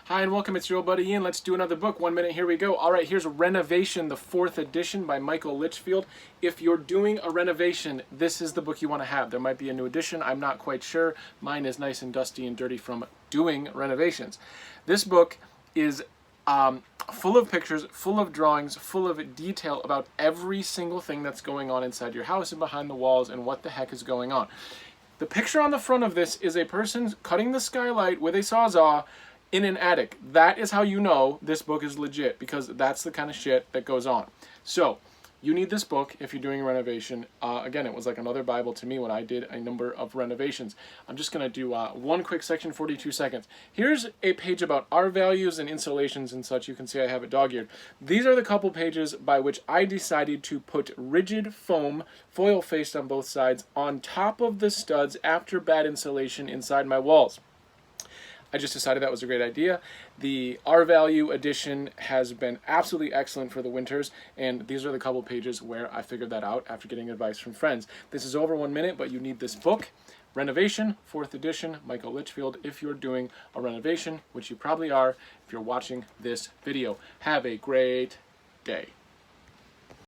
Hi and welcome, it's your old buddy Ian. Let's do another book. 1 minute, here we go. All right, here's Renovation, the 4th edition by Michael Litchfield. If you're doing a renovation, this is the book you want to have. There might be a new edition, I'm not quite sure. Mine is nice and dusty and dirty from doing renovations. This book is full of pictures, full of drawings, full of detail about every single thing that's going on inside your house and behind the walls and what the heck is going on. The picture on the front of this is a person cutting the skylight with a Sawzall in an attic. That is how you know this book is legit, because that's the kind of shit that goes on. So you need this book if you're doing a renovation. Again, it was like another Bible to me when I did a number of renovations. I'm just going to do one quick section, 42 seconds. Here's a page about R values and insulations and such. You can see I have it dog-eared. These are the couple pages by which I decided to put rigid foam, foil-faced on both sides, on top of the studs after bad insulation inside my walls. I just decided that was a great idea. The R value edition has been absolutely excellent for the winters, and these are the couple pages where I figured that out after getting advice from friends. This is over 1 minute, but you need this book. Renovation, 4th edition, Michael Litchfield, if you're doing a renovation, which you probably are if you're watching this video. Have a great day.